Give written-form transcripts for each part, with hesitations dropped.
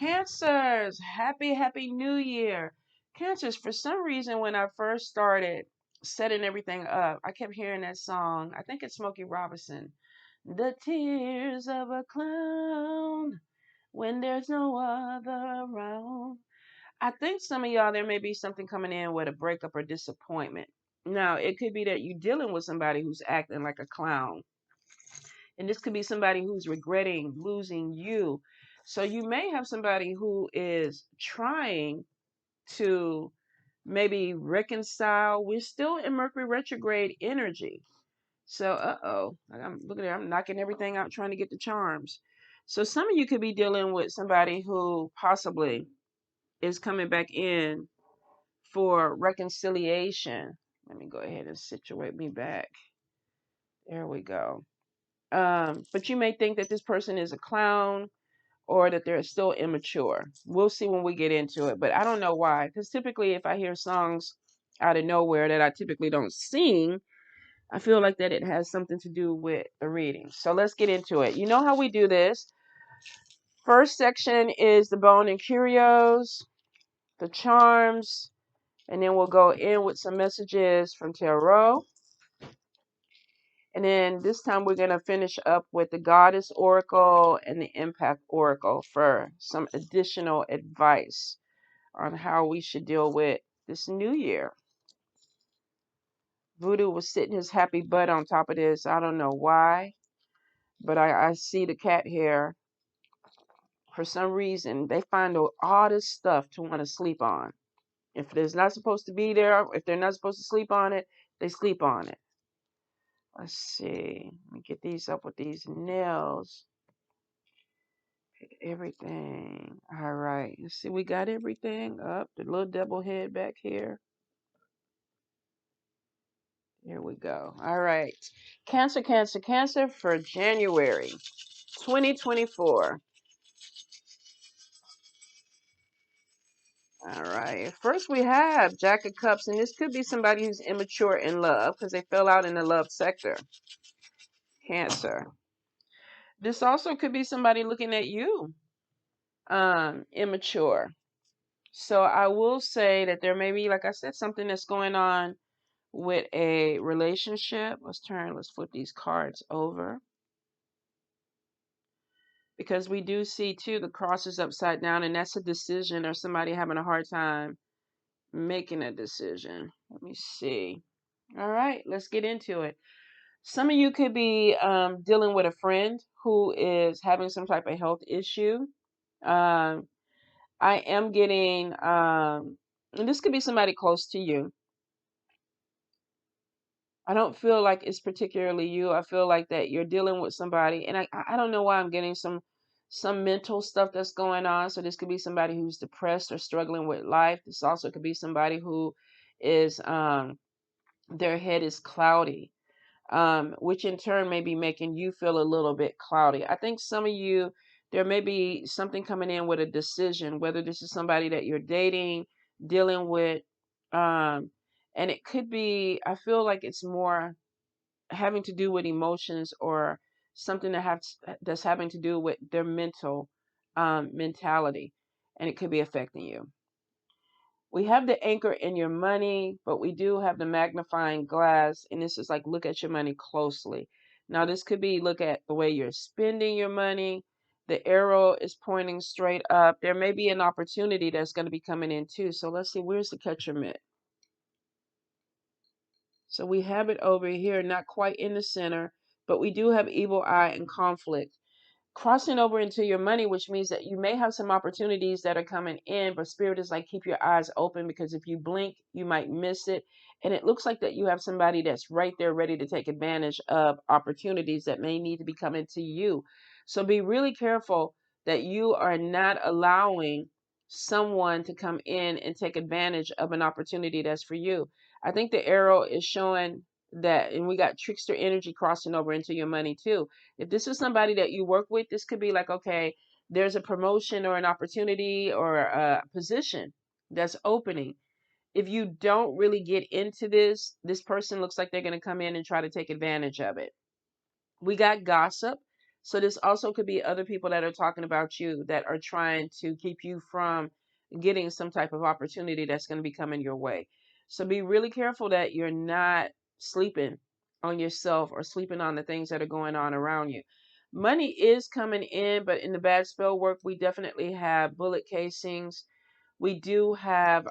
Cancers, happy new year. Cancers, for some reason, when I first started setting everything up, I kept hearing that song. I think it's Smokey Robinson. The tears of a clown when there's no other around. I think some of y'all, there may be something coming in with a breakup or disappointment. Now, it could be that you're dealing with somebody who's acting like a clown. And this could be somebody who's regretting losing you. So you may have somebody who is trying to maybe reconcile. We're still in Mercury retrograde energy. So, I'm looking at I'm knocking everything out trying to get the charms. So some of you could be dealing with somebody who possibly is coming back in for reconciliation. Let me go ahead and situate me back. There we go. But you may think that this person is a clown or that they're still immature. We'll see when we get into it, but I don't know why. Because typically, if I hear songs out of nowhere that I typically don't sing, I feel like that it has something to do with the reading. So let's get into it. You know how we do this. First section is the bone and curios, the charms, and then we'll go in with some messages from tarot. And then this time we're going to finish up with the Goddess Oracle and the Impact Oracle for some additional advice on how we should deal with this new year. Voodoo was sitting his happy butt on top of this. I don't know why, but I see the cat hair. For some reason, they find the oddest stuff to want to sleep on. If it's not supposed to be there, if they're not supposed to sleep on it, they sleep on it. Let's see. Let me get these up with these nails. Pick everything. All right. Let's see. We got everything up. The little double head back here. Here we go. All right. Cancer for January 2024. All right. First, we have Jack of Cups, and this could be somebody who's immature in love because they fell out in the love sector. Cancer. This also could be somebody looking at you, immature. So I will say that there may be, like I said, something that's going on with a relationship. Let's flip these cards over. Because we do see too the crosses upside down, and that's a decision or somebody having a hard time making a decision. Let me see. All right, let's get into it. Some of you could be dealing with a friend who is having some type of health issue. Um, I am getting, and this could be somebody close to you. I don't feel like it's particularly you. I feel like that you're dealing with somebody, and I don't know why I'm getting some mental stuff that's going on. So this could be somebody who's depressed or struggling with life. This also could be somebody who is their head is cloudy, which in turn may be making you feel a little bit cloudy. I think some of you, there may be something coming in with a decision, whether this is somebody that you're dating, dealing with, um, and it could be, I feel like it's more having to do with emotions or something that's having to do with their mental mentality, and it could be affecting you. We have the anchor in your money, but we do have the magnifying glass, and this is like look at your money closely. Now, this could be look at the way you're spending your money. The arrow is pointing straight up. There may be an opportunity that's going to be coming in too. So let's see, where's the catcher mitt? So we have it over here, not quite in the center, but we do have evil eye and conflict crossing over into your money, which means that you may have some opportunities that are coming in, but spirit is like, keep your eyes open because if you blink, you might miss it. And it looks like that you have somebody that's right there ready to take advantage of opportunities that may need to be coming to you. So be really careful that you are not allowing someone to come in and take advantage of an opportunity that's for you. I think the arrow is showing that, and we got trickster energy crossing over into your money too. If this is somebody that you work with, this could be like, okay, there's a promotion or an opportunity or a position that's opening. If you don't really get into this person looks like they're going to come in and try to take advantage of it. We got gossip. So this also could be other people that are talking about you that are trying to keep you from getting some type of opportunity that's going to be coming your way. So be really careful that you're not sleeping on yourself or sleeping on the things that are going on around you. Money is coming in, but in the bad spell work, we definitely have bullet casings. We do have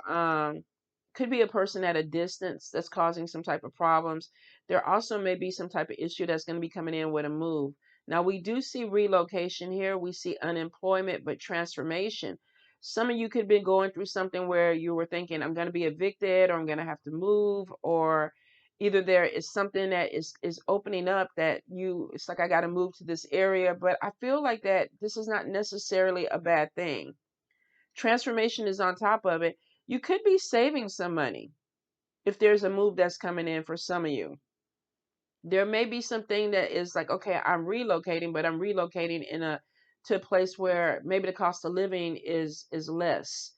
could be a person at a distance that's causing some type of problems. There also may be some type of issue that's going to be coming in with a move. Now we do see relocation here. We see unemployment, but transformation. Some of you could be going through something where you were thinking, I'm going to be evicted, or I'm going to have to move, or either there is something that is opening up that it's like I got to move to this area. But I feel like that this is not necessarily a bad thing. Transformation is on top of it. You could be saving some money if there's a move that's coming in for some of you. There may be something that is like, okay, I'm relocating, but I'm relocating to a place where maybe the cost of living is less,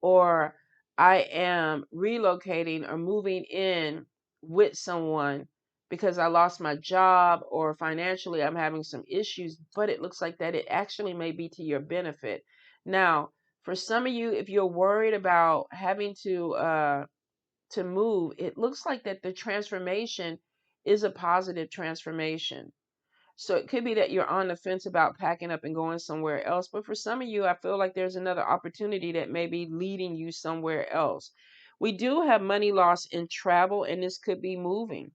or I am relocating or moving in with someone because I lost my job, or financially I'm having some issues, but it looks like that it actually may be to your benefit. Now, for some of you, if you're worried about having to move, it looks like that the transformation is a positive transformation. So it could be that you're on the fence about packing up and going somewhere else. But for some of you, I feel like there's another opportunity that may be leading you somewhere else. We do have money loss in travel, and this could be moving.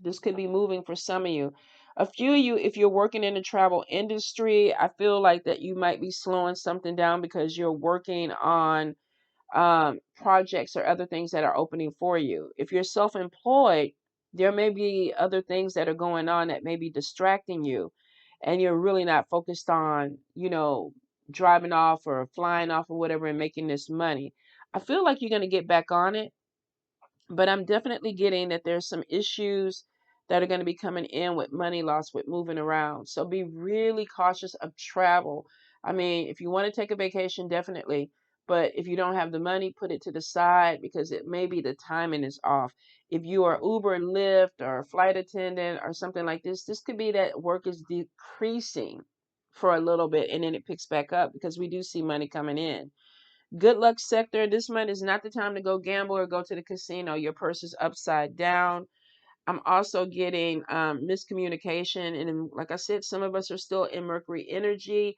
This could be moving for some of you. A few of you, if you're working in the travel industry, I feel like that you might be slowing something down because you're working on projects or other things that are opening for you. If you're self employed, there may be other things that are going on that may be distracting you, and you're really not focused on, driving off or flying off or whatever and making this money. I feel like you're going to get back on it, but I'm definitely getting that there's some issues that are going to be coming in with money loss, with moving around. So be really cautious of travel. I mean, if you want to take a vacation, definitely. But if you don't have the money, put it to the side, because it may be the timing is off. If you are Uber, Lyft, or a flight attendant or something like this could be that work is decreasing for a little bit and then it picks back up, because we do see money coming in. Good luck sector. This month is not the time to go gamble or go to the casino. Your purse is upside down. I'm also getting miscommunication. And like I said, some of us are still in Mercury energy.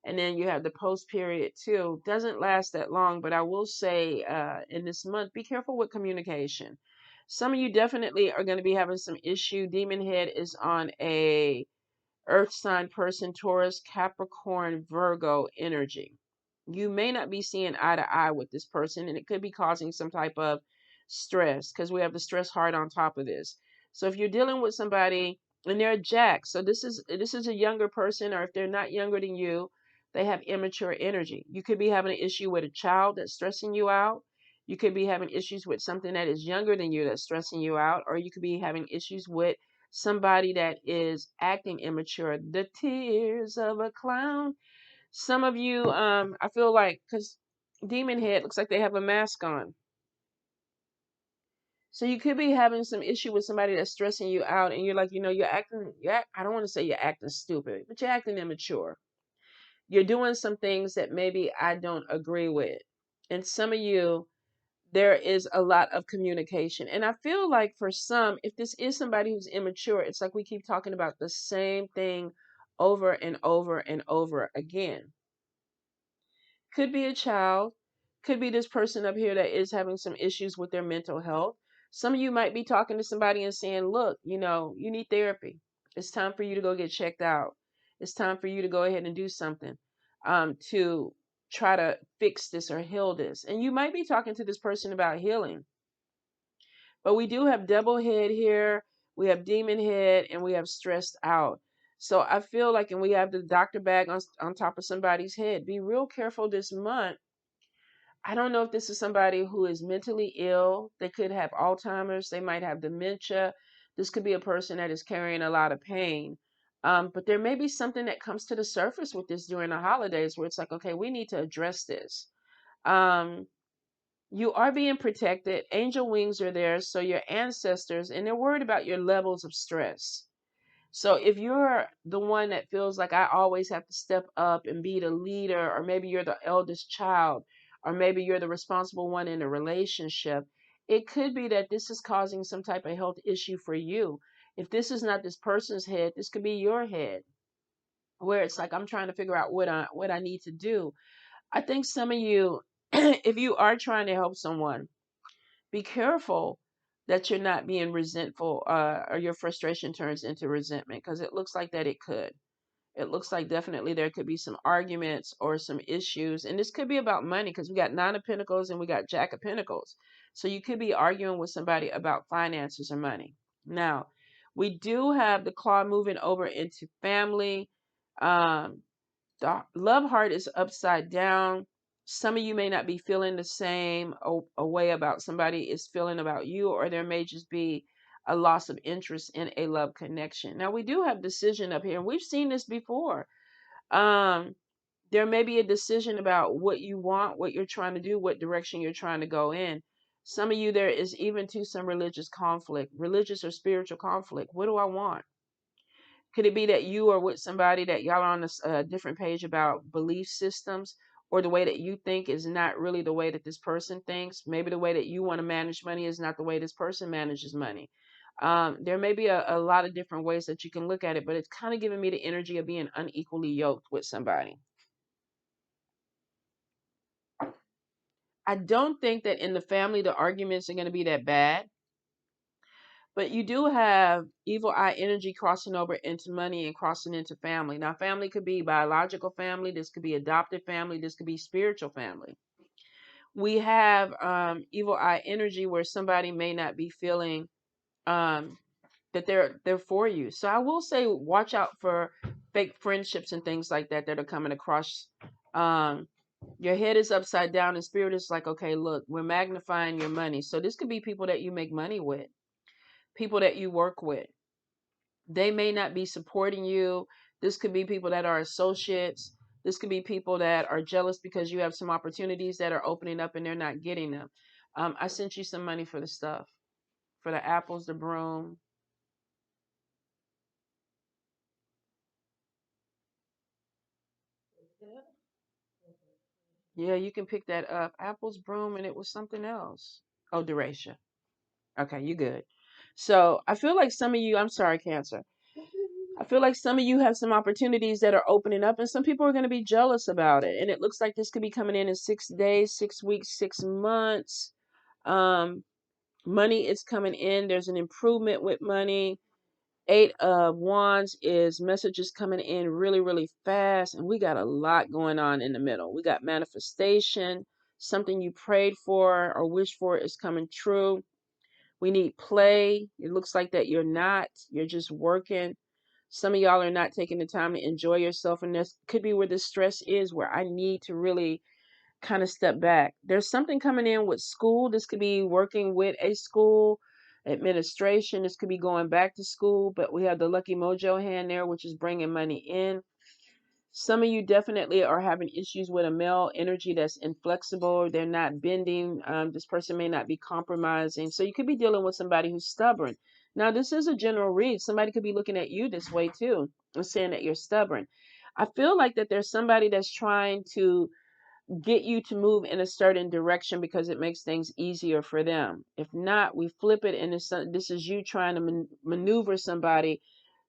And then you have the post period too. Doesn't last that long, but I will say in this month, be careful with communication. Some of you definitely are going to be having some issue. Demon head is on a Earth sign person, Taurus, Capricorn, Virgo energy. You may not be seeing eye to eye with this person, and it could be causing some type of stress, because we have the stress heart on top of this. So if you're dealing with somebody and they're a jack, so this is a younger person, or if they're not younger than you, they have immature energy. You could be having an issue with a child that's stressing you out. You could be having issues with something that is younger than you that's stressing you out, or you could be having issues with somebody that is acting immature. The tears of a clown. Some of you, I feel like, because demon head looks like they have a mask on. So you could be having some issue with somebody that's stressing you out, and you're like, I don't want to say you're acting stupid, but you're acting immature. You're doing some things that maybe I don't agree with. And some of you, there is a lot of communication. And I feel like for some, if this is somebody who's immature, it's like we keep talking about the same thing over and over and over again. Could be a child, could be this person up here that is having some issues with their mental health. Some of you might be talking to somebody and saying, look, you need therapy. It's time for you to go get checked out. It's time for you to go ahead and do something to try to fix this or heal this. And you might be talking to this person about healing. But we do have double head here, we have demon head, and we have stressed out. So I feel like, and we have the doctor bag on top of somebody's head. Be real careful this month. I don't know if this is somebody who is mentally ill. They could have Alzheimer's. They might have dementia. This could be a person that is carrying a lot of pain. But there may be something that comes to the surface with this during the holidays where it's like, okay, we need to address this. Um, you are being protected. Angel wings are there. So your ancestors, and they're worried about your levels of stress. So if you're the one that feels like I always have to step up and be the leader, or maybe you're the eldest child, or maybe you're the responsible one in a relationship, it could be that this is causing some type of health issue for you. If this is not this person's head, this could be your head, where it's like I'm trying to figure out what I need to do. I think some of you, if you are trying to help someone, be careful that you're not being resentful, or your frustration turns into resentment, because it looks like that it could. It looks like definitely there could be some arguments or some issues. And this could be about money, because we got Nine of Pentacles and we got Jack of Pentacles. So you could be arguing with somebody about finances or money. Now, we do have the claw moving over into family. Um, the love heart is upside down. Some of you may not be feeling the same a way about somebody is feeling about you, or there may just be a loss of interest in a love connection. Now we do have decision up here, and we've seen this before. Um, there may be a decision about what you want, what you're trying to do, what direction you're trying to go in. Some of you, there is even to some religious conflict, religious or spiritual conflict. What do I want? Could it be that you are with somebody that y'all are on a different page about belief systems, or the way that you think is not really the way that this person thinks? Maybe the way that you want to manage money is not the way this person manages money. There may be a lot of different ways that you can look at it, but it's kind of giving me the energy of being unequally yoked with somebody. I don't think that in the family the arguments are going to be that bad. But you do have evil eye energy crossing over into money and crossing into family. Now, family could be biological family. This could be adopted family. This could be spiritual family. We have evil eye energy where somebody may not be feeling um, that they're for you. So I will say, watch out for fake friendships and things like that that are coming across. Um, your head is upside down, and spirit is like, okay, look, we're magnifying your money. So this could be people that you make money with, people that you work with. They may not be supporting you. This could be people that are associates. This could be people that are jealous because you have some opportunities that are opening up and they're not getting them. I sent you some money for the stuff, for the apples, the broom. Yeah, you can pick that up. Apples, broom, and it was something else. Oh, Duracia. Okay, you good. So I feel like some of you, I'm sorry, Cancer. I feel like some of you have some opportunities that are opening up, and some people are going to be jealous about it. And it looks like this could be coming in 6 days, 6 weeks, 6 months. Um, Money is coming in. There's an improvement with money. Eight of Wands is messages coming in really, really fast. And we got a lot going on in the middle. We got manifestation. Something you prayed for or wished for is coming true. We need play. It looks like that you're not. You're just working. Some of y'all are not taking the time to enjoy yourself, and this could be where the stress is, where I need to really kind of step back. There's something coming in with school. This could be working with a school administration. This could be going back to school, but we have the Lucky Mojo hand there, which is bringing money in. Some of you definitely are having issues with a male energy that's inflexible. They're not bending. This person may not be compromising. So you could be dealing with somebody who's stubborn. Now, this is a general read. Somebody could be looking at you this way too and saying that you're stubborn. I feel like that there's somebody that's trying to get you to move in a certain direction because it makes things easier for them. If not, we flip it, and this is you trying to maneuver somebody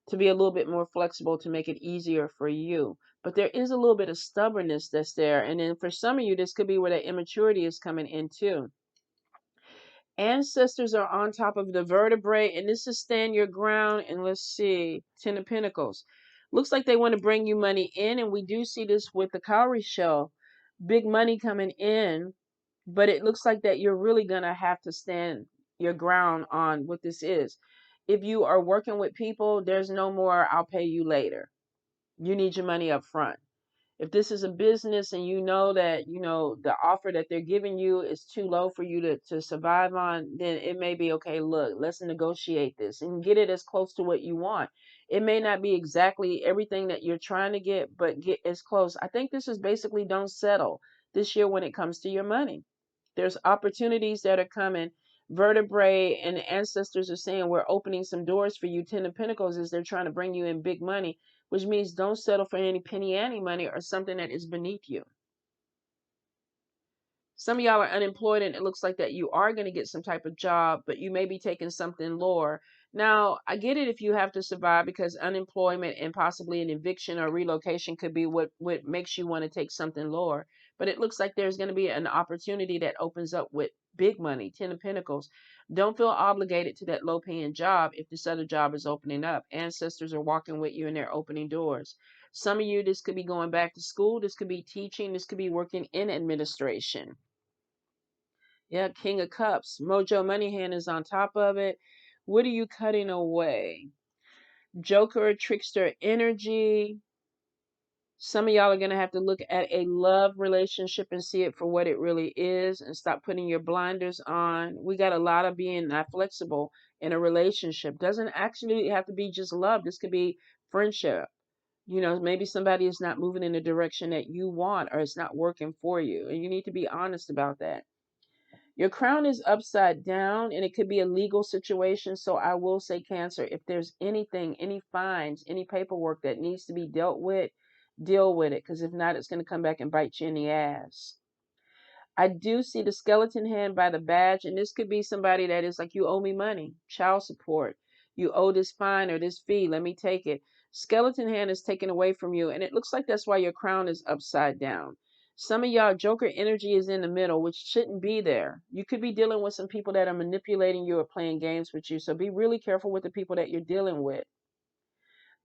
to be a little bit more flexible to make it easier for you. But there is a little bit of stubbornness that's there. And then for some of you, this could be where that immaturity is coming in too. Ancestors are on top of the vertebrae, and this is stand your ground. And let's see, Ten of Pentacles. Looks like they want to bring you money in, and we do see this with the cowrie shell. Big money coming in, but it looks like that you're really going to have to stand your ground on what this is. If you are working with people, there's no more I'll pay you later. You need your money up front. If this is a business and you know that, the offer that they're giving you is too low for you to survive on, then it may be, okay, look, let's negotiate this and get it as close to what you want. It may not be exactly everything that you're trying to get, but get as close. I think this is basically don't settle this year when it comes to your money. There's opportunities that are coming. Vertebrae and ancestors are saying we're opening some doors for you. Ten of Pentacles is they're trying to bring you in big money, which means don't settle for any penny ante money or something that is beneath you. Some of y'all are unemployed and it looks like that you are going to get some type of job, but you may be taking something lower. Now, I get it if you have to survive, because unemployment and possibly an eviction or relocation could be what makes you want to take something lower. But it looks like there's going to be an opportunity that opens up with big money, Ten of Pentacles. Don't feel obligated to that low paying job if this other job is opening up. Ancestors are walking with you and they're opening doors. Some of you, this could be going back to school. This could be teaching. This could be working in administration. Yeah, King of Cups. Mojo Moneyhand is on top of it. What are you cutting away? Joker, trickster energy. Some of y'all are going to have to look at a love relationship and see it for what it really is and stop putting your blinders on. We got a lot of being not flexible in a relationship. Doesn't actually have to be just love. This could be friendship. You know, maybe somebody is not moving in the direction that you want, or it's not working for you. And you need to be honest about that. Your crown is upside down and it could be a legal situation. So I will say, Cancer, if there's anything, any fines, any paperwork that needs to be dealt with, deal with it. Because if not, it's going to come back and bite you in the ass. I do see the skeleton hand by the badge, and this could be somebody that is like, you owe me money, child support. You owe this fine or this fee. Let me take it. Skeleton hand is taken away from you, and it looks like that's why your crown is upside down. Some of y'all, Joker energy is in the middle, which shouldn't be there. You could be dealing with some people that are manipulating you or playing games with you. So be really careful with the people that you're dealing with.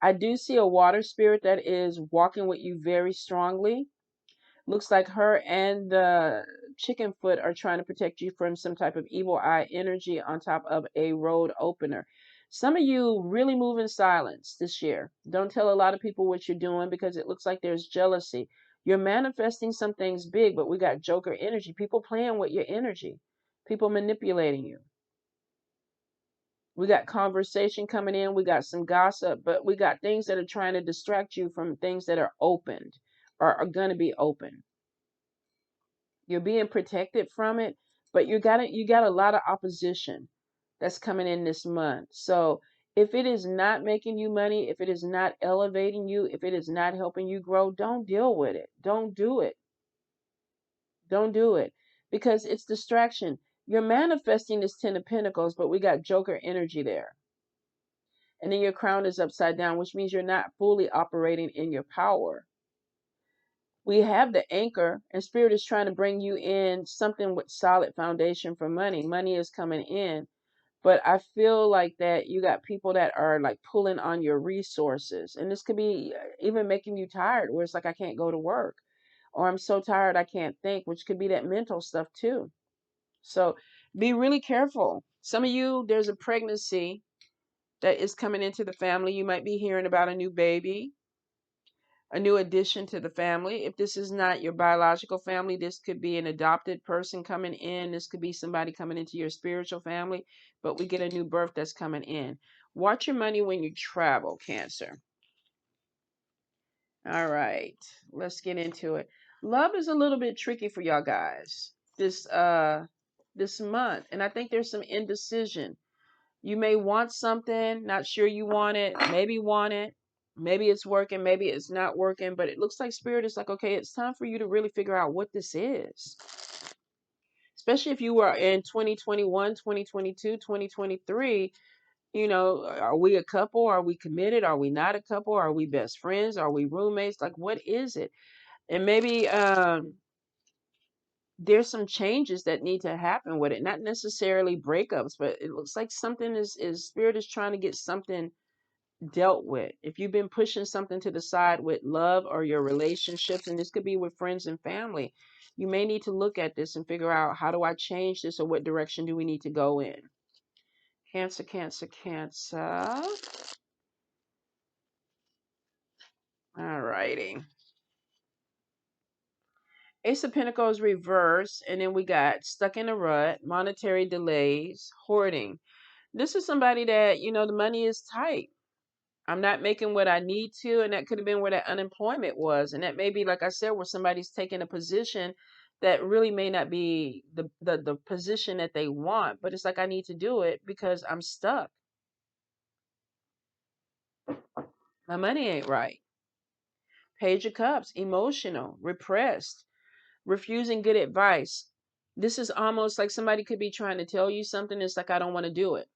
I do see a water spirit that is walking with you very strongly. Looks like her and the chicken foot are trying to protect you from some type of evil eye energy on top of a road opener. Some of you really move in silence this year. Don't tell a lot of people what you're doing because it looks like there's jealousy. You're manifesting some things big, but we got Joker energy. People playing with your energy. People manipulating you. We got conversation coming in. We got some gossip, but we got things that are trying to distract you from things that are opened or are going to be open. You're being protected from it, but you got a lot of opposition that's coming in this month. So if it is not making you money, if it is not elevating you, if it is not helping you grow, don't deal with it. Don't do it. Don't do it because it's distraction. You're manifesting this Ten of Pentacles, but we got Joker energy there. And then your crown is upside down, which means you're not fully operating in your power. We have the anchor, and Spirit is trying to bring you in something with solid foundation for money. Money is coming in, but I feel like that you got people that are like pulling on your resources, and this could be even making you tired, where it's like I can't go to work, or I'm so tired I can't think, which could be that mental stuff too. So be really careful. Some of you, there's a pregnancy that is coming into the family. You might be hearing about a new baby, a new addition to the family. If this is not your biological family, this could be an adopted person coming in. This could be somebody coming into your spiritual family, but we get a new birth that's coming in. Watch your money when you travel, Cancer. All right, let's get into it. Love is a little bit tricky for y'all guys this month, and I think there's some indecision. You may want something, not sure you want it, maybe want it. Maybe it's working, maybe it's not working, but it looks like Spirit is like, okay, it's time for you to really figure out what this is. Especially if you were in 2021, 2022, 2023, you know, are we a couple? Are we committed? Are we not a couple? Are we best friends? Are we roommates? Like, what is it? And maybe there's some changes that need to happen with it, not necessarily breakups, but it looks like something is Spirit is trying to get something dealt with. If you've been pushing something to the side with love or your relationships, and this could be with friends and family, you may need to look at this and figure out, how do I change this, or what direction do we need to go in? Cancer, Cancer, Cancer. All righty. Ace of Pentacles reverse, and then we got stuck in a rut, monetary delays, hoarding. This is somebody that, you know, the money is tight. I'm not making what I need to, and that could have been where that unemployment was. And that may be, like I said, where somebody's taking a position that really may not be the position that they want, but it's like I need to do it because I'm stuck. My money ain't right. Page of Cups, emotional, repressed, refusing good advice. This is almost like somebody could be trying to tell you something. It's like, I don't want to do it,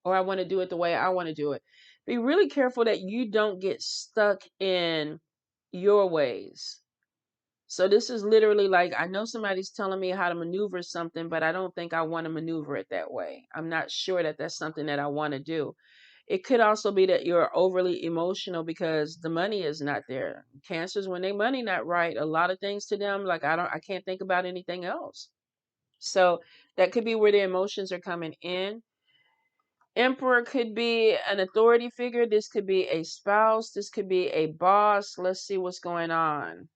or I want to do it the way I want to do it. Be really careful that you don't get stuck in your ways. So this is literally like, I know somebody's telling me how to maneuver something, but I don't think I want to maneuver it that way. I'm not sure that that's something that I want to do. It could also be that you're overly emotional because the money is not there. Cancers, when they money not right, a lot of things to them, like I can't think about anything else. So that could be where the emotions are coming in. Emperor could be an authority figure. This could be a spouse. This could be a boss. Let's see what's going on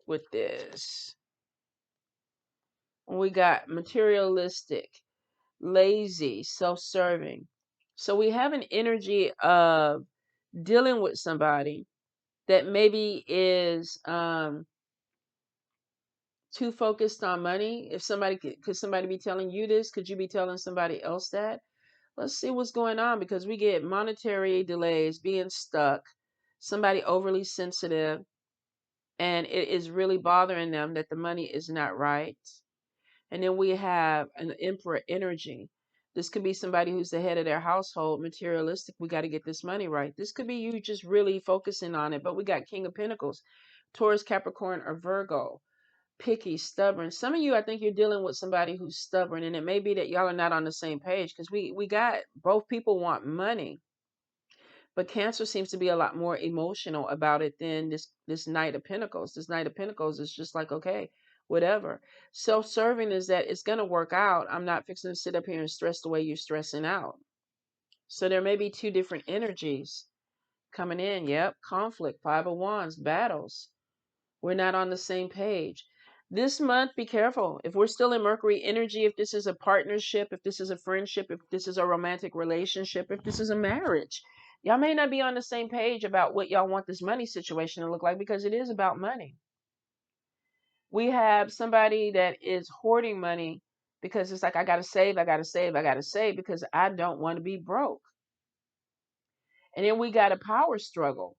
with this. We got materialistic, lazy, self-serving. So we have an energy of dealing with somebody that maybe is too focused on money. If somebody could somebody be telling you this? Could you be telling somebody else that? Let's see what's going on, because we get monetary delays, being stuck, somebody overly sensitive, and it is really bothering them that the money is not right. And then we have an emperor energy. This could be somebody who's the head of their household, materialistic. We got to get this money right. This could be you just really focusing on it. But we got King of Pentacles, Taurus, Capricorn, or Virgo. Picky, stubborn. Some of you, I think you're dealing with somebody who's stubborn, and it may be that y'all are not on the same page, because we got both people want money, but Cancer seems to be a lot more emotional about it than this Knight of Pentacles. This Knight of Pentacles is just like, okay, whatever. Self-serving is that it's going to work out. I'm not fixing to sit up here and stress the way you're stressing out. So there may be two different energies coming in. Yep, conflict, Five of Wands, battles. We're not on the same page. This month, be careful. If we're still in Mercury energy, if this is a partnership, if this is a friendship, if this is a romantic relationship, if this is a marriage, y'all may not be on the same page about what y'all want this money situation to look like, because it is about money. We have somebody that is hoarding money because it's like, I got to save, I got to save, I got to save because I don't want to be broke. And then we got a power struggle,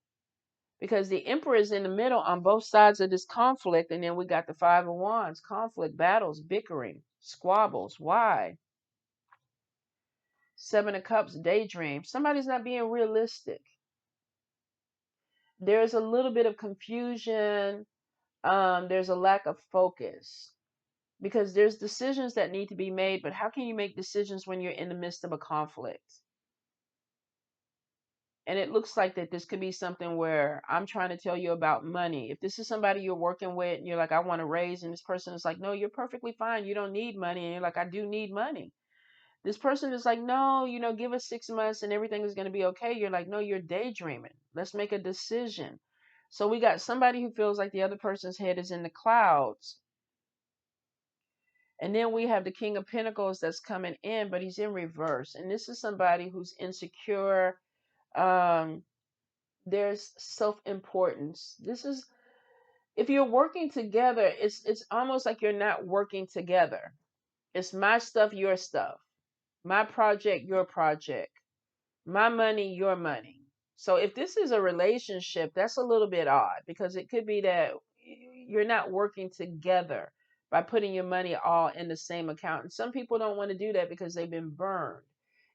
because the emperor is in the middle on both sides of this conflict. And then we got the Five of Wands, conflict, battles, bickering, squabbles. Why? Seven of Cups, daydream. Somebody's not being realistic. There's a little bit of confusion. There's a lack of focus, because there's decisions that need to be made, but how can you make decisions when you're in the midst of a conflict? And it looks like that this could be something where I'm trying to tell you about money. If this is somebody you're working with and you're like, I want to raise, and this person is like, no, you're perfectly fine. You don't need money. And you're like, I do need money. This person is like, no, give us 6 months and everything is going to be okay. You're like, no, you're daydreaming. Let's make a decision. So we got somebody who feels like the other person's head is in the clouds. And then we have the King of Pentacles that's coming in, but he's in reverse. And this is somebody who's insecure. There's self-importance. This is, if you're working together, it's almost like you're not working together. It's my stuff, your stuff. My project, your project. My money, your money. So if this is a relationship, that's a little bit odd, because it could be that you're not working together by putting your money all in the same account. And some people don't want to do that because they've been burned.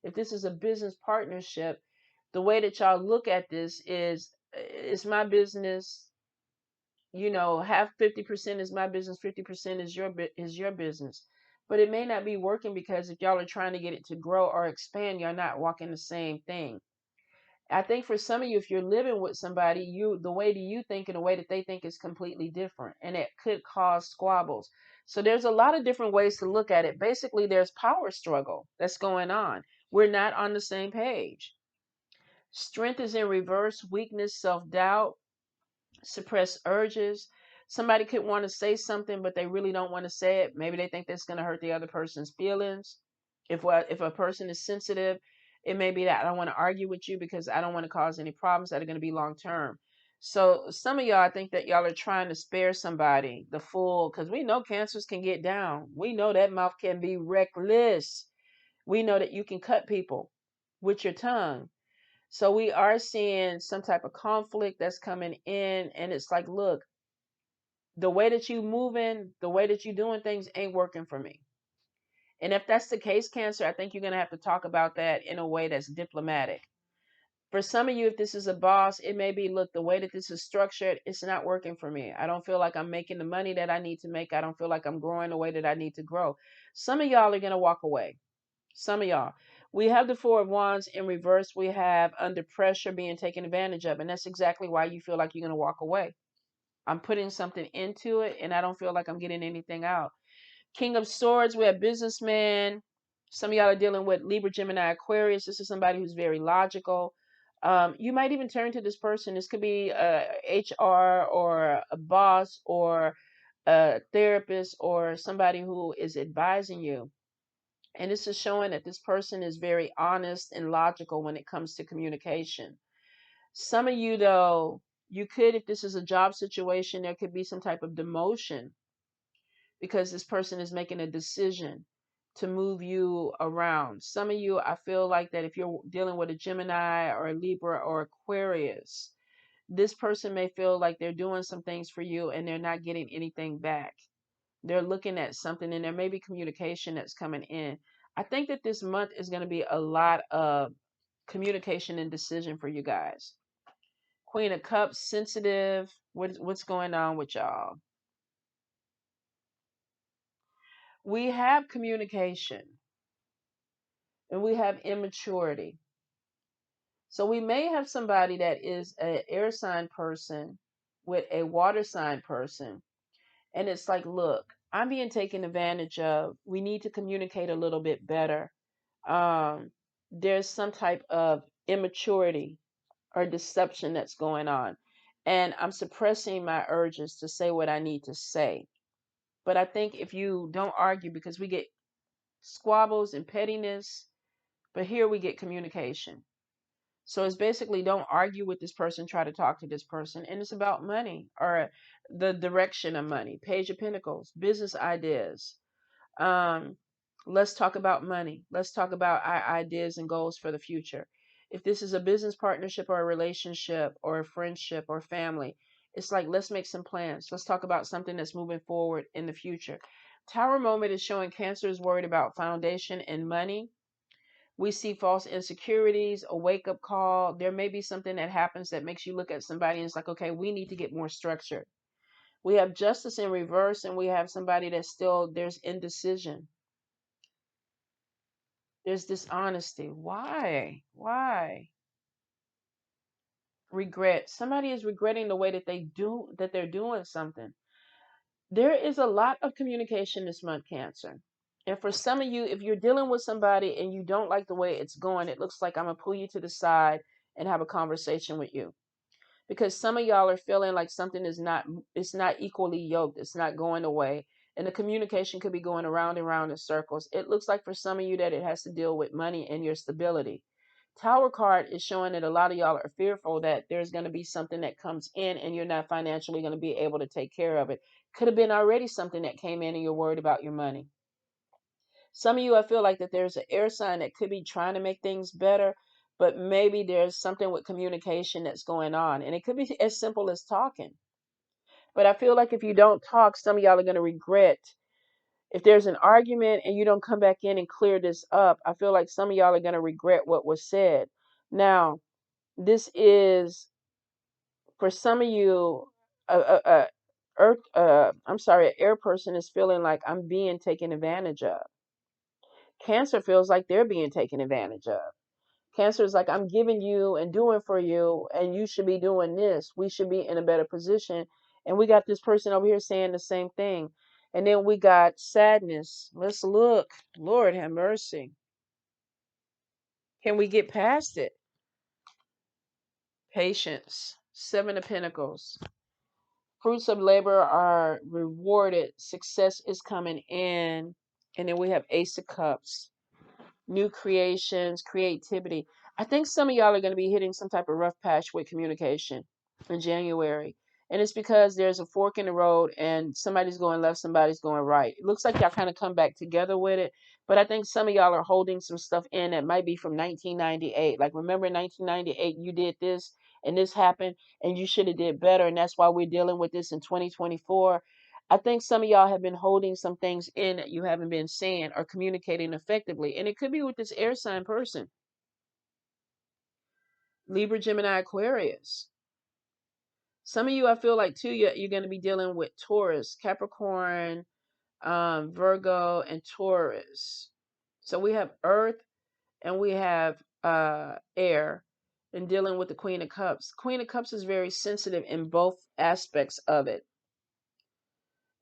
If this is a business partnership, the way that y'all look at this is, it's my business. Half 50% is my business, 50% is your business. But it may not be working, because if y'all are trying to get it to grow or expand, you're not walking the same thing. I think for some of you, if you're living with somebody, the way that you think and the way that they think is completely different, and it could cause squabbles. So there's a lot of different ways to look at it. Basically, there's power struggle that's going on. We're not on the same page. Strength is in reverse, weakness, self-doubt, suppressed urges. Somebody could want to say something, but they really don't want to say it. Maybe they think that's going to hurt the other person's feelings. If a person is sensitive, it may be that I don't want to argue with you because I don't want to cause any problems that are going to be long term. So some of y'all, I think that y'all are trying to spare somebody the full, because we know cancers can get down. We know that mouth can be reckless. We know that you can cut people with your tongue. So we are seeing some type of conflict that's coming in, and it's like, look, the way that you moving, the way that you doing things ain't working for me. And if that's the case, Cancer, I think you're gonna have to talk about that in a way that's diplomatic. For some of you, if this is a boss, it may be, look, the way that this is structured, it's not working for me. I don't feel like I'm making the money that I need to make. I don't feel like I'm growing the way that I need to grow. Some of y'all are gonna walk away. Some of y'all. We have the Four of Wands in reverse. We have under pressure being taken advantage of. And that's exactly why you feel like you're going to walk away. I'm putting something into it and I don't feel like I'm getting anything out. King of Swords, we have businessman. Some of y'all are dealing with Libra, Gemini, Aquarius. This is somebody who's very logical. You might even turn to this person. This could be a HR or a boss or a therapist or somebody who is advising you. And this is showing that this person is very honest and logical when it comes to communication. Some of you, though, you could, if this is a job situation, there could be some type of demotion because this person is making a decision to move you around. Some of you, I feel like that if you're dealing with a Gemini or a Libra or Aquarius, this person may feel like they're doing some things for you and they're not getting anything back. They're looking at something and there may be communication that's coming in. I think that this month is going to be a lot of communication and decision for you guys. Queen of Cups, sensitive. What's going on with y'all? We have communication and we have immaturity. So we may have somebody that is an air sign person with a water sign person. And it's like, look, I'm being taken advantage of. We need to communicate a little bit better. um, there's some type of immaturity or deception that's going on. And I'm suppressing my urges to say what I need to say. But I think if you don't argue, because we get squabbles and pettiness, but here we get communication. So it's basically don't argue with this person, try to talk to this person. And it's about money or the direction of money. Page of Pentacles, business ideas. Um, let's talk about money. Let's talk about our ideas and goals for the future. If this is a business partnership or a relationship or a friendship or family, it's like, let's make some plans. Let's talk about something that's moving forward in the future. Tower moment is showing Cancer is worried about foundation and money. We see false insecurities, a wake up call. There may be something that happens that makes you look at somebody and it's like, okay, we need to get more structured. We have justice in reverse and we have somebody that's still, there's indecision. There's dishonesty. Why? Why? Regret. Somebody is regretting the way that they're doing something. There is a lot of communication this month, Cancer. And for some of you, if you're dealing with somebody and you don't like the way it's going, it looks like I'm going to pull you to the side and have a conversation with you. Because some of y'all are feeling like something is not, it's not equally yoked. It's not going away. And the communication could be going around and around in circles. It looks like for some of you that it has to deal with money and your stability. Tower card is showing that a lot of y'all are fearful that there's going to be something that comes in and you're not financially going to be able to take care of it. Could have been already something that came in and you're worried about your money. Some of you, I feel like that there's an air sign that could be trying to make things better, but maybe there's something with communication that's going on. And it could be as simple as talking. But I feel like if you don't talk, some of y'all are going to regret. If there's an argument and you don't come back in and clear this up, I feel like some of y'all are going to regret what was said. Now, this is for some of you, I'm sorry, an air person is feeling like I'm being taken advantage of. Cancer feels like they're being taken advantage of. Cancer is like, I'm giving you and doing for you, and you should be doing this. We should be in a better position. And we got this person over here saying the same thing. And then we got sadness. Let's look. Lord have mercy. Can we get past it? Patience. Seven of Pentacles. Fruits of labor are rewarded. Success is coming in. And then we have Ace of Cups. New creations, creativity. I think some of y'all are going to be hitting some type of rough patch with communication. in January. And it's because there's a fork in the road and somebody's going left, somebody's going right. It looks like y'all kind of come back together with it. But I think some of y'all are holding some stuff in that might be from 1998. Like, remember in 1998, you did this and this happened and you should have did better. And that's why we're dealing with this in 2024. I think some of y'all have been holding some things in that you haven't been saying or communicating effectively. And it could be with this air sign person. Libra, Gemini, Aquarius. Some of you, I feel like too, you're going to be dealing with Taurus, Capricorn, Virgo, and Taurus. So we have Earth and we have air, and dealing with the Queen of Cups. Queen of Cups is very sensitive in both aspects of it.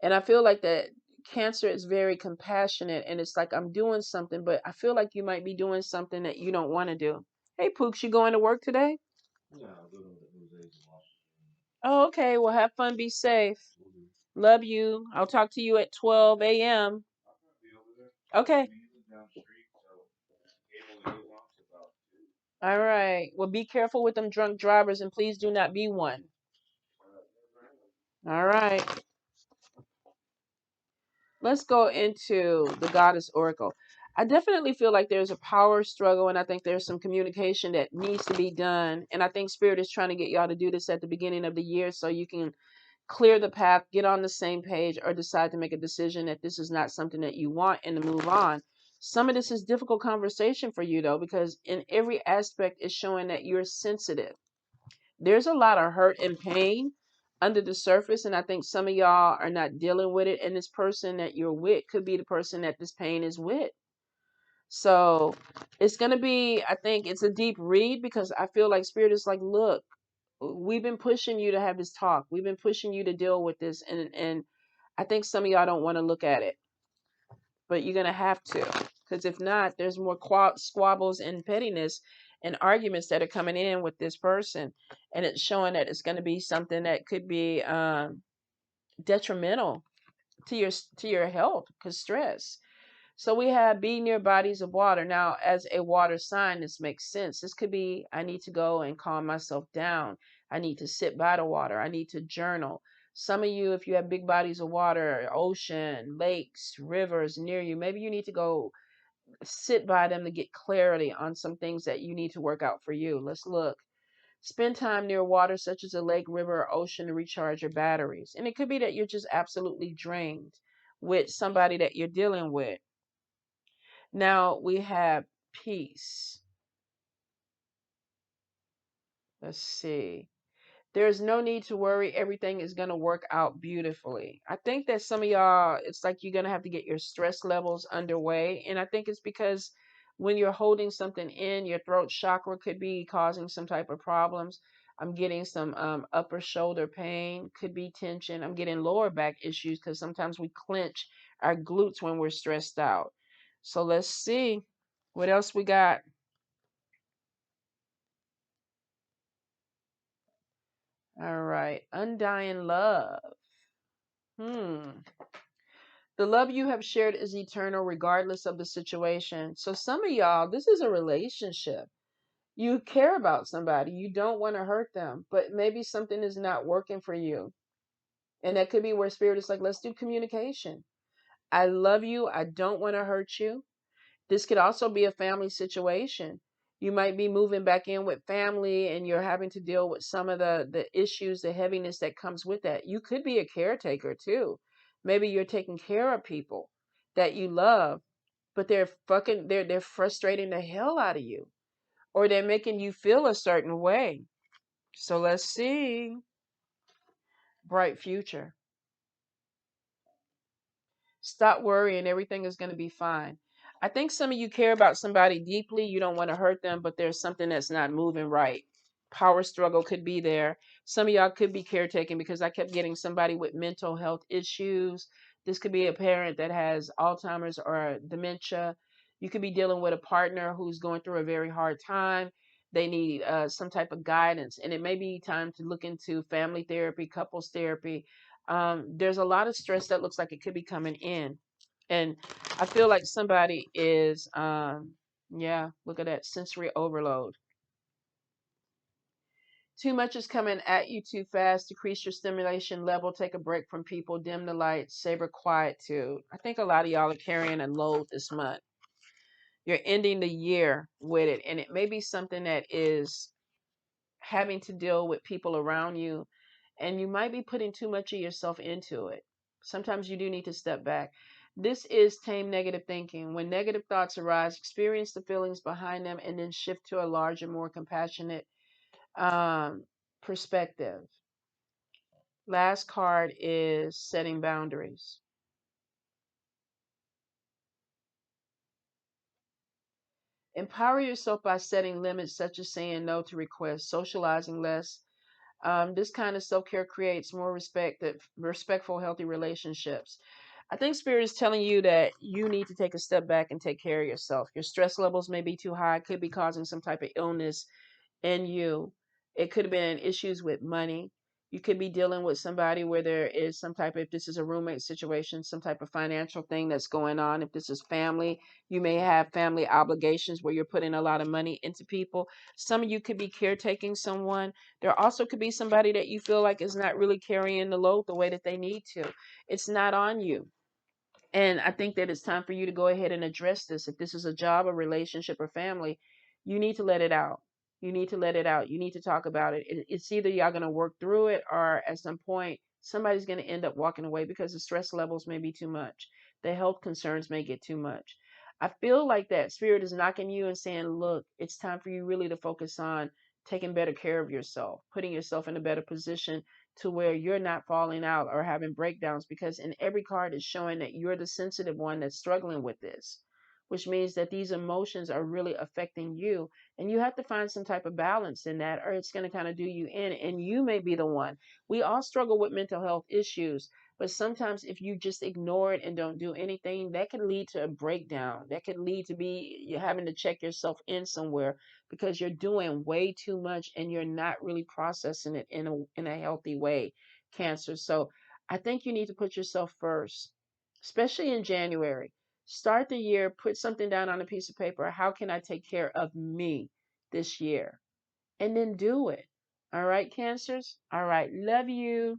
And I feel like that Cancer is very compassionate, and it's like I'm doing something, but I feel like you might be doing something that you don't want to do. Hey, Pooks, you going to work today? Yeah, I'm going to Oh, okay. Well, have fun. Be safe. Love you. I'll talk to you at 12 a.m. Okay. All right. Well, be careful with them drunk drivers and please do not be one. All right. Let's go into the Goddess Oracle. I definitely feel like there's a power struggle, and I think there's some communication that needs to be done. And I think Spirit is trying to get y'all to do this at the beginning of the year so you can clear the path, get on the same page, or decide to make a decision that this is not something that you want and to move on. Some of this is difficult conversation for you, though, because in every aspect it's showing that you're sensitive. There's a lot of hurt and pain under the surface, and I think some of y'all are not dealing with it, and this person that you're with could be the person that this pain is with. So it's going to be, I think it's a deep read, because I feel like Spirit is like, look, we've been pushing you to have this talk. We've been pushing you to deal with this. And I think some of y'all don't want to look at it, but you're going to have to, because if not, there's more squabbles and pettiness and arguments that are coming in with this person. And it's showing that it's going to be something that could be detrimental to your health, because stress. So we have be near bodies of water. Now, as a water sign, this makes sense. This could be, I need to go and calm myself down. I need to sit by the water. I need to journal. Some of you, if you have big bodies of water, ocean, lakes, rivers near you, maybe you need to go sit by them to get clarity on some things that you need to work out for you. Let's look. Spend time near water, such as a lake, river, or ocean, to recharge your batteries. And it could be that you're just absolutely drained with somebody that you're dealing with. Now we have peace. Let's see. There's no need to worry. Everything is going to work out beautifully. I think that some of y'all, it's like you're going to have to get your stress levels underway. And I think it's because when you're holding something in, your throat chakra could be causing some type of problems. I'm getting some upper shoulder pain, could be tension. I'm getting lower back issues because sometimes we clench our glutes when we're stressed out. So let's see what else we got. All right. Undying love. Hmm. The love you have shared is eternal regardless of the situation. So some of y'all, this is a relationship. You care about somebody. You don't want to hurt them, but maybe something is not working for you. And that could be where Spirit is like, let's do communication. I love you. I don't want to hurt you. This could also be a family situation. You might be moving back in with family and you're having to deal with some of the issues, the heaviness that comes with that. You could be a caretaker too. Maybe you're taking care of people that you love, but they're frustrating the hell out of you, or they're making you feel a certain way. So let's see. Bright future. Stop worrying. Everything is going to be fine. I think some of you care about somebody deeply. You don't want to hurt them, but there's something that's not moving right. Power struggle could be there. Some of y'all could be caretaking, because I kept getting somebody with mental health issues. This could be a parent that has Alzheimer's or dementia. You could be dealing with a partner who's going through a very hard time. They need some type of guidance, and it may be time to look into family therapy, couples therapy. There's a lot of stress that looks like it could be coming in. And I feel like somebody is, yeah, look at that sensory overload. Too much is coming at you too fast. Decrease your stimulation level. Take a break from people. Dim the lights. Savor quietude. I think a lot of y'all are carrying a load this month. You're ending the year with it, and it may be something that is having to deal with people around you, and you might be putting too much of yourself into it. Sometimes you do need to step back. This is tame negative thinking. When negative thoughts arise, experience the feelings behind them and then shift to a larger, more compassionate um, perspective. Last card is setting boundaries. Empower yourself by setting limits, such as saying no to requests, socializing less. This kind of self care creates more respectful, healthy relationships. I think Spirit is telling you that you need to take a step back and take care of yourself. Your stress levels may be too high, could be causing some type of illness in you. It could have been issues with money. You could be dealing with somebody where there is some type of, if this is a roommate situation, some type of financial thing that's going on. If this is family, you may have family obligations where you're putting a lot of money into people. Some of you could be caretaking someone. There also could be somebody that you feel like is not really carrying the load the way that they need to. It's not on you. And I think that it's time for you to go ahead and address this. If this is a job, a relationship, or family, you need to let it out. You need to let it out. You need to talk about it. It's either y'all going to work through it, or at some point, somebody's going to end up walking away because the stress levels may be too much. The health concerns may get too much. I feel like that Spirit is knocking you and saying, look, it's time for you really to focus on taking better care of yourself, putting yourself in a better position to where you're not falling out or having breakdowns, because in every card is showing that you're the sensitive one that's struggling with this, which means that these emotions are really affecting you, and you have to find some type of balance in that, or it's going to kind of do you in, and you may be the one. We all struggle with mental health issues, but sometimes if you just ignore it and don't do anything, that can lead to a breakdown. That can lead to be you having to check yourself in somewhere because you're doing way too much and you're not really processing it in a healthy way, Cancer. So I think you need to put yourself first, especially in January. Start the year, put something down on a piece of paper. How can I take care of me this year? And then do it. All right, Cancers? All right. Love you.